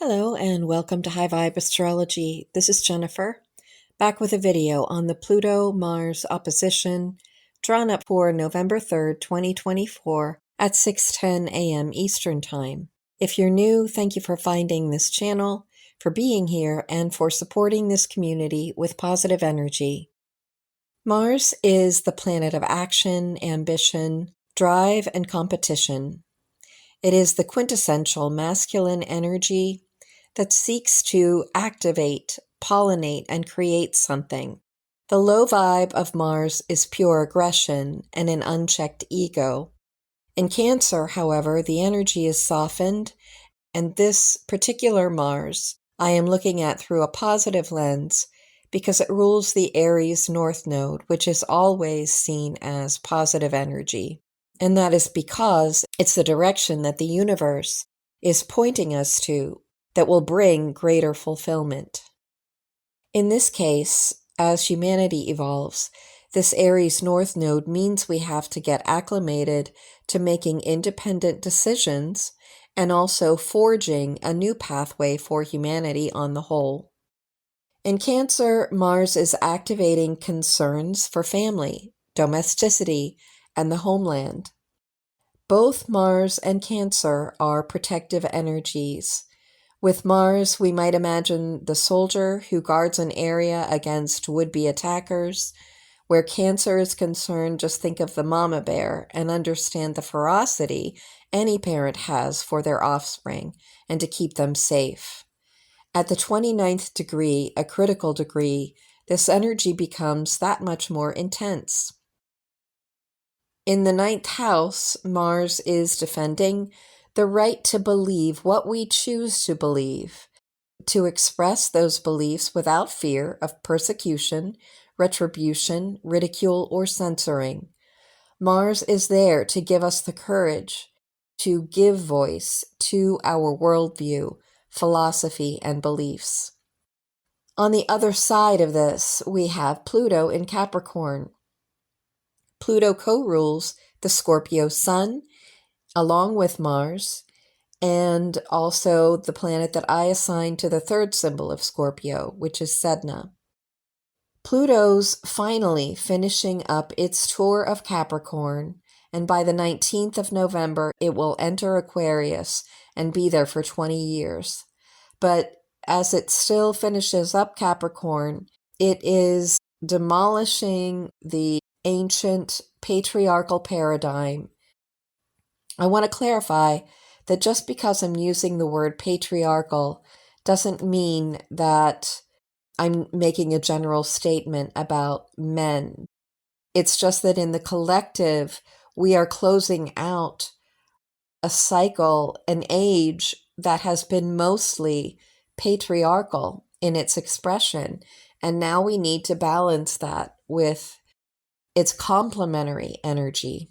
Hello and welcome to High Vibe Astrology. This is Jennifer, back with a video on the Pluto-Mars opposition drawn up for November 3rd, 2024 at 6:10 a.m. Eastern Time. If you're new, thank you for finding this channel, for being here, and for supporting this community with positive energy. Mars is the planet of action, ambition, drive, and competition. It is the quintessential masculine energy that seeks to activate, pollinate, and create something. The low vibe of Mars is pure aggression and an unchecked ego. In Cancer, however, the energy is softened, and this particular Mars I am looking at through a positive lens because it rules the Aries North Node, which is always seen as positive energy. And that is because it's the direction that the universe is pointing us to that will bring greater fulfillment. In this case, as humanity evolves, this Aries North Node means we have to get acclimated to making independent decisions and also forging a new pathway for humanity on the whole. In Cancer, Mars is activating concerns for family, domesticity, and the homeland. Both Mars and Cancer are protective energies. With Mars, we might imagine the soldier who guards an area against would-be attackers. Where Cancer is concerned, just think of the mama bear and understand the ferocity any parent has for their offspring and to keep them safe. At the 29th degree, a critical degree, this energy becomes that much more intense. In the 9th house, Mars is defending the right to believe what we choose to believe, to express those beliefs without fear of persecution, retribution, ridicule, or censoring. Mars is there to give us the courage to give voice to our worldview, philosophy, and beliefs. On the other side of this, we have Pluto in Capricorn. Pluto co-rules the Scorpio Sun, along with Mars, and also the planet that I assign to the third symbol of Scorpio, which is Sedna. Pluto's finally finishing up its tour of Capricorn, and by the 19th of November, it will enter Aquarius and be there for 20 years. But as it still finishes up Capricorn, it is demolishing the ancient patriarchal paradigm. I want to clarify that just because I'm using the word patriarchal doesn't mean that I'm making a general statement about men. It's just that in the collective, we are closing out a cycle, an age that has been mostly patriarchal in its expression. And now we need to balance that with its complementary energy.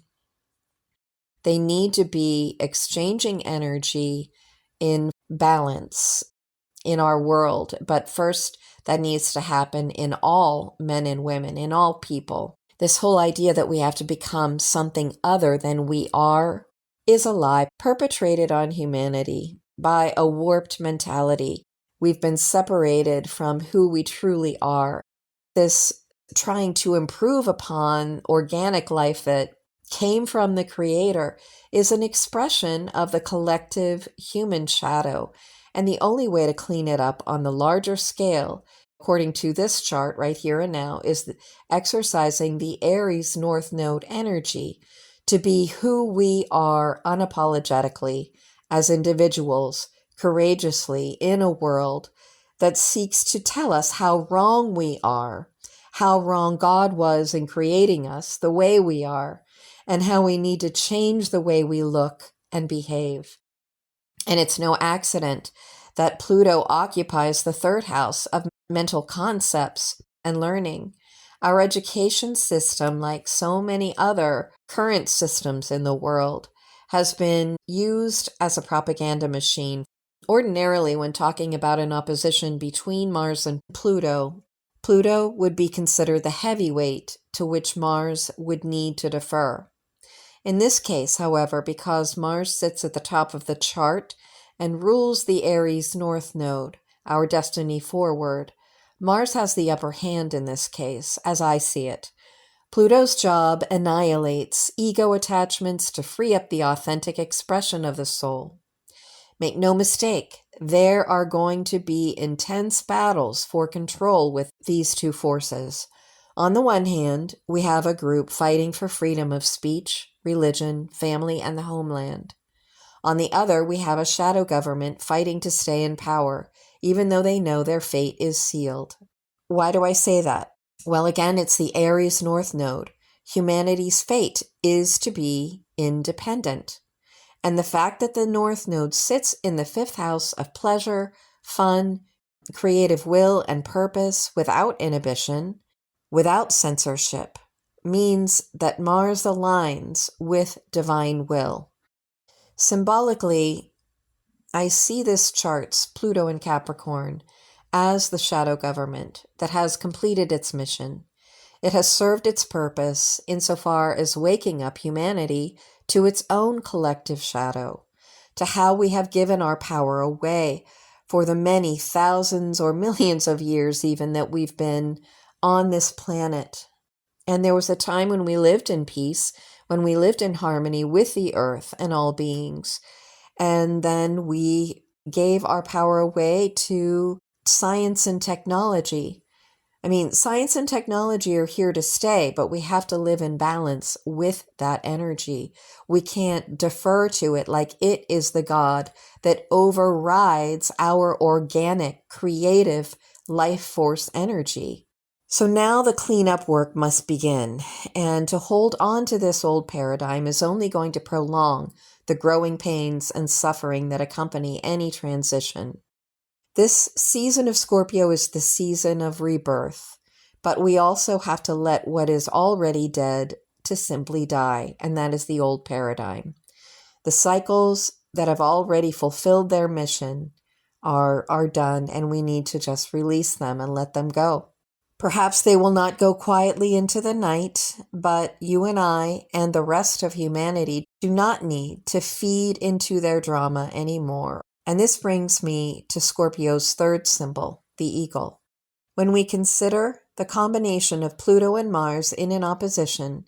They need to be exchanging energy in balance in our world. But first, that needs to happen in all men and women, in all people. This whole idea that we have to become something other than we are is a lie perpetrated on humanity by a warped mentality. We've been separated from who we truly are. This trying to improve upon organic life that came from the Creator is an expression of the collective human shadow. And the only way to clean it up on the larger scale, according to this chart right here and now, is exercising the Aries North Node energy to be who we are unapologetically as individuals, courageously in a world that seeks to tell us how wrong we are, how wrong God was in creating us the way we are, and how we need to change the way we look and behave. And it's no accident that Pluto occupies the third house of mental concepts and learning. Our education system, like so many other current systems in the world, has been used as a propaganda machine. Ordinarily, when talking about an opposition between Mars and Pluto, Pluto would be considered the heavyweight to which Mars would need to defer. In this case, however, because Mars sits at the top of the chart and rules the Aries North Node, our destiny forward. Mars has the upper hand in this case, as I see it. Pluto's job annihilates ego attachments to free up the authentic expression of the soul. Make no mistake, there are going to be intense battles for control with these two forces. On the one hand, we have a group fighting for freedom of speech, religion, family, and the homeland. On the other, we have a shadow government fighting to stay in power, even though they know their fate is sealed. Why do I say that? Well, again, it's the Aries North Node. Humanity's fate is to be independent. And the fact that the North Node sits in the fifth house of pleasure, fun, creative will, and purpose without inhibition, without censorship, means that Mars aligns with divine will. Symbolically, I see this chart's Pluto in Capricorn as the shadow government that has completed its mission. It has served its purpose insofar as waking up humanity to its own collective shadow, to how we have given our power away for the many thousands or millions of years even that we've been on this planet. And there was a time when we lived in peace, when we lived in harmony with the earth and all beings. And then we gave our power away to science and technology. I mean, science and technology are here to stay, but we have to live in balance with that energy. We can't defer to it like it is the God that overrides our organic, creative, life force energy. So now the cleanup work must begin, and to hold on to this old paradigm is only going to prolong the growing pains and suffering that accompany any transition. This season of Scorpio is the season of rebirth, but we also have to let what is already dead to simply die, and that is the old paradigm. The cycles that have already fulfilled their mission are done, and we need to just release them and let them go. Perhaps they will not go quietly into the night, but you and I and the rest of humanity do not need to feed into their drama anymore. And this brings me to Scorpio's third symbol, the eagle. When we consider the combination of Pluto and Mars in an opposition,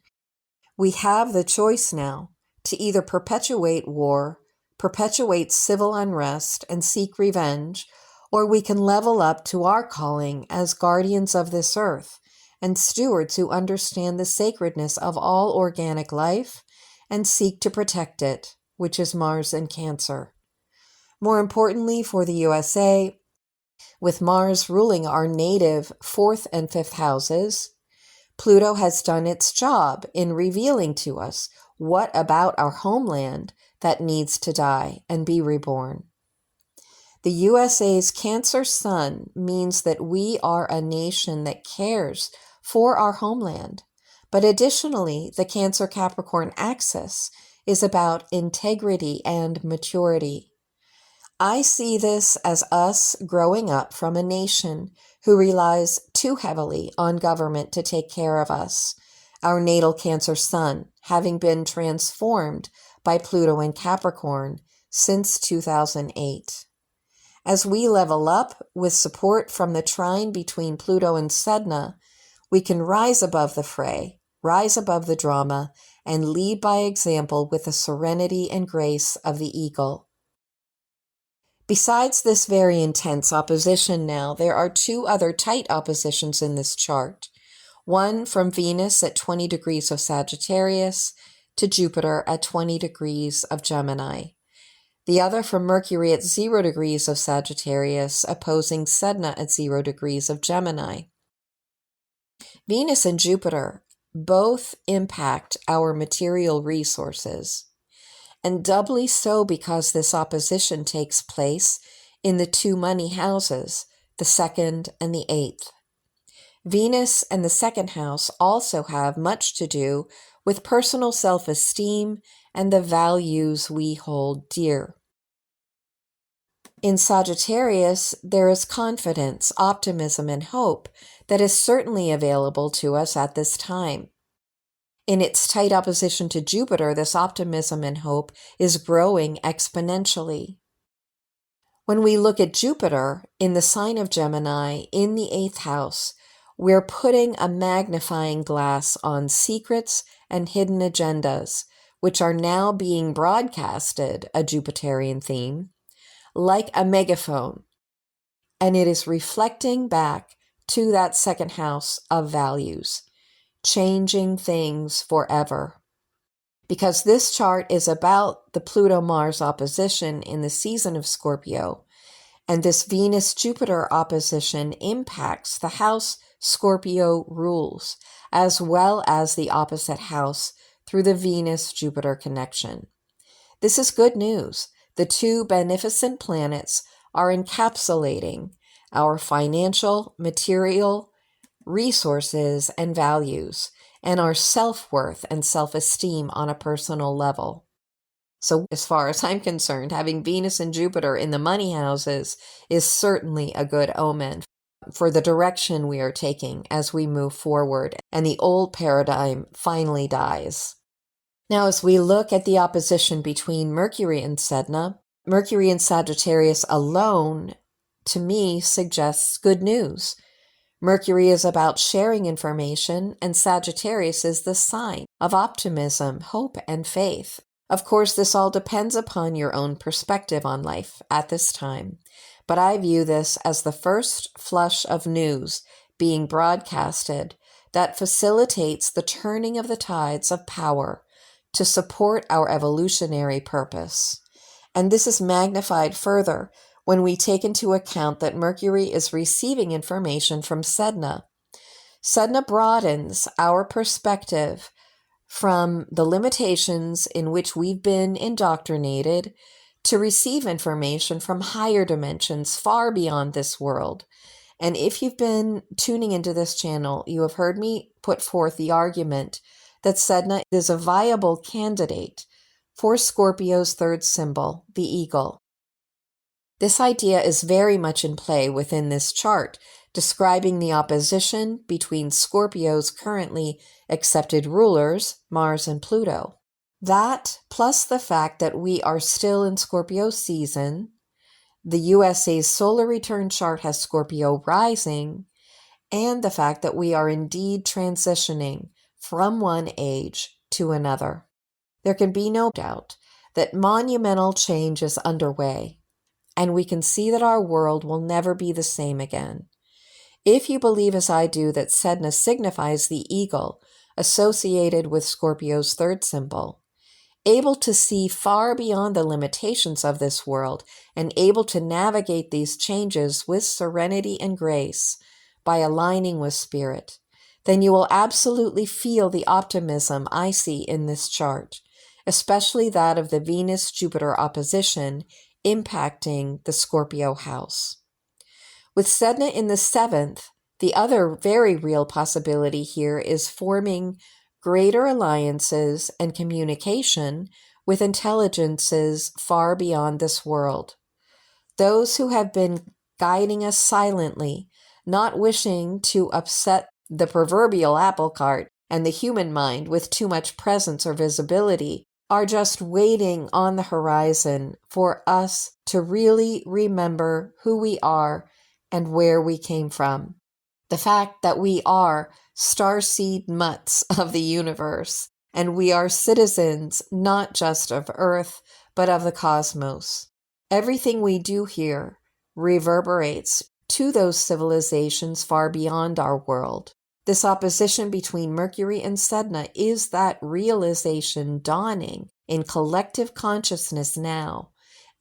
we have the choice now to either perpetuate war, perpetuate civil unrest, and seek revenge, or we can level up to our calling as guardians of this earth and stewards who understand the sacredness of all organic life and seek to protect it, which is Mars in Cancer. More importantly for the USA, with Mars ruling our native 4th and 5th houses, Pluto has done its job in revealing to us what about our homeland that needs to die and be reborn. The USA's Cancer Sun means that we are a nation that cares for our homeland. But additionally, the Cancer-Capricorn axis is about integrity and maturity. I see this as us growing up from a nation who relies too heavily on government to take care of us, our natal Cancer Sun having been transformed by Pluto in Capricorn since 2008. As we level up with support from the trine between Pluto and Sedna, we can rise above the fray, rise above the drama, and lead by example with the serenity and grace of the eagle. Besides this very intense opposition now, there are two other tight oppositions in this chart. One from Venus at 20 degrees of Sagittarius to Jupiter at 20 degrees of Gemini. The other from Mercury at 0 degrees of Sagittarius, opposing Sedna at 0 degrees of Gemini. Venus and Jupiter both impact our material resources, and doubly so because this opposition takes place in the two money houses, the 2nd and the 8th. Venus and the 2nd house also have much to do with personal self-esteem and the values we hold dear. In Sagittarius, there is confidence, optimism, and hope that is certainly available to us at this time. In its tight opposition to Jupiter, this optimism and hope is growing exponentially. When we look at Jupiter in the sign of Gemini in the 8th house, we're putting a magnifying glass on secrets and hidden agendas, which are now being broadcasted, a Jupiterian theme, like a megaphone. And it is reflecting back to that 2nd house of values, changing things forever. Because this chart is about the Pluto-Mars opposition in the season of Scorpio, and this Venus-Jupiter opposition impacts the house Scorpio rules, as well as the opposite house through the Venus-Jupiter connection. This is good news. The two beneficent planets are encapsulating our financial, material resources and values, and our self-worth and self-esteem on a personal level. So as far as I'm concerned, having Venus and Jupiter in the money houses is certainly a good omen for the direction we are taking as we move forward and the old paradigm finally dies. Now, as we look at the opposition between Mercury and Sedna, Mercury in Sagittarius alone, to me, suggests good news. Mercury is about sharing information, and Sagittarius is the sign of optimism, hope, and faith. Of course, this all depends upon your own perspective on life at this time, but I view this as the first flush of news being broadcasted that facilitates the turning of the tides of power to support our evolutionary purpose. And this is magnified further when we take into account that Mercury is receiving information from Sedna. Sedna broadens our perspective from the limitations in which we've been indoctrinated to receive information from higher dimensions far beyond this world. And if you've been tuning into this channel, you have heard me put forth the argument that Sedna is a viable candidate for Scorpio's 3rd symbol, the eagle. This idea is very much in play within this chart, describing the opposition between Scorpio's currently accepted rulers, Mars and Pluto. That, plus the fact that we are still in Scorpio season, the USA's solar return chart has Scorpio rising, and the fact that we are indeed transitioning from one age to another. There can be no doubt that monumental change is underway, and we can see that our world will never be the same again. If you believe as I do that Sedna signifies the eagle associated with Scorpio's 3rd symbol, able to see far beyond the limitations of this world and able to navigate these changes with serenity and grace by aligning with spirit, then you will absolutely feel the optimism I see in this chart, especially that of the Venus-Jupiter opposition impacting the Scorpio house. With Sedna in the 7th, the other very real possibility here is forming greater alliances and communication with intelligences far beyond this world. Those who have been guiding us silently, not wishing to upset the proverbial apple cart and the human mind with too much presence or visibility, are just waiting on the horizon for us to really remember who we are and where we came from. The fact that we are starseed mutts of the universe, and we are citizens not just of Earth, but of the cosmos. Everything we do here reverberates to those civilizations far beyond our world. This opposition between Mercury and Sedna is that realization dawning in collective consciousness now,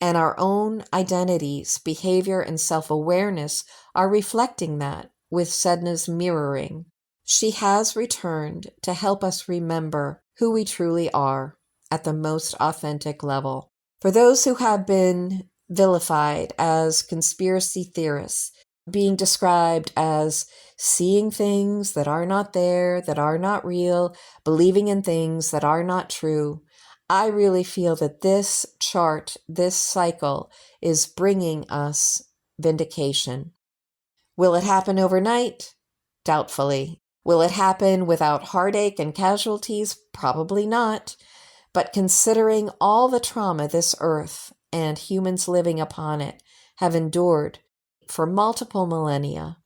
and our own identities, behavior, and self-awareness are reflecting that with Sedna's mirroring. She has returned to help us remember who we truly are at the most authentic level. For those who have been vilified as conspiracy theorists, being described as seeing things that are not there, that are not real, believing in things that are not true, I really feel that this chart, this cycle, is bringing us vindication. Will it happen overnight? Doubtfully. Will it happen without heartache and casualties? Probably not. But considering all the trauma this earth and humans living upon it have endured for multiple millennia,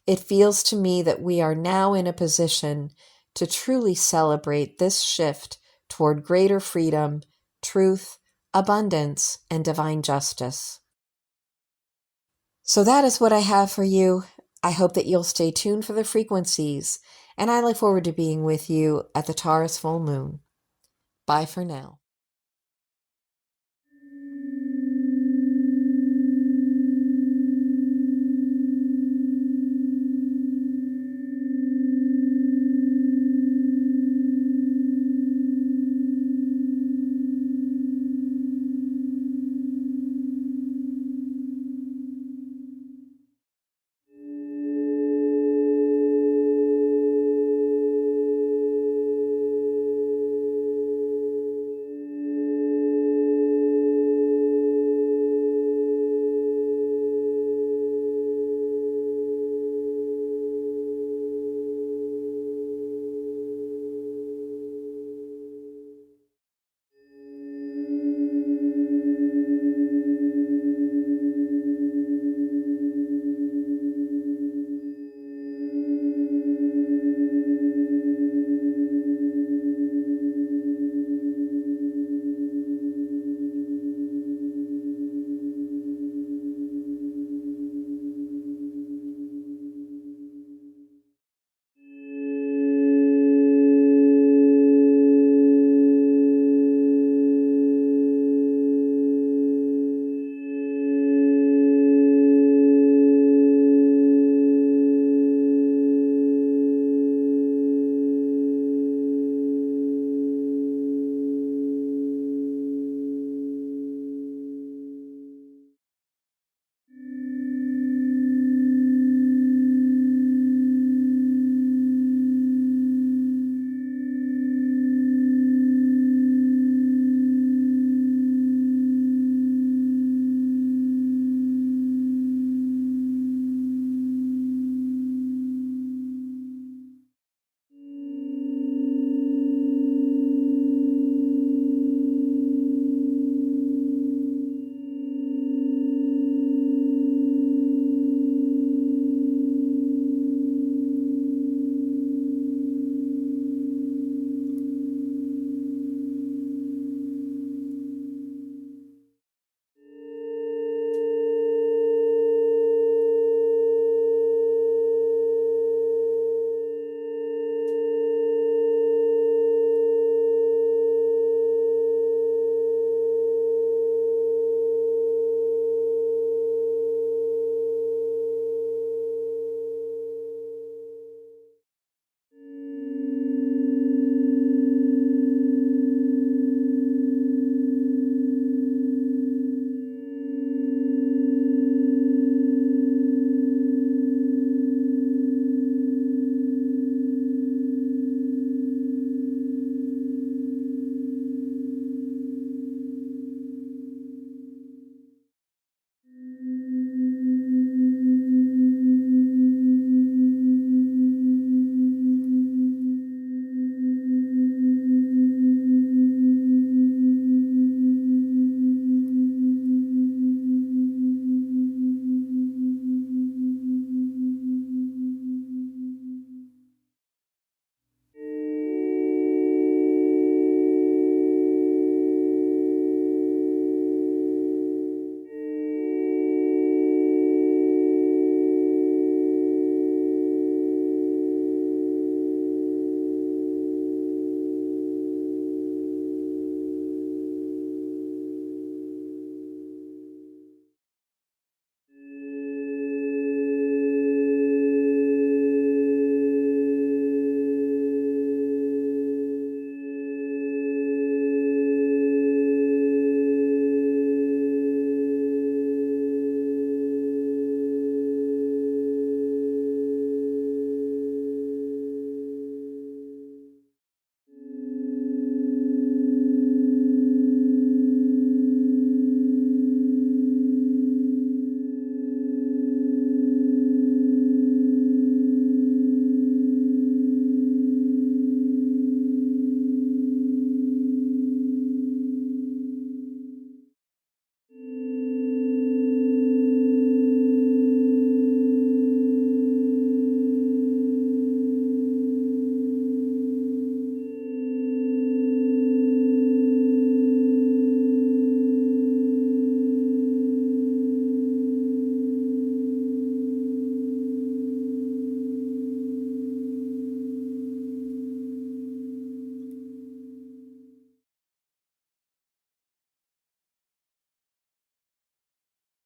it feels to me that we are now in a position to truly celebrate this shift toward greater freedom, truth, abundance, and divine justice. So that is what I have for you. I hope that you'll stay tuned for the frequencies, and I look forward to being with you at the Taurus full moon. Bye for now.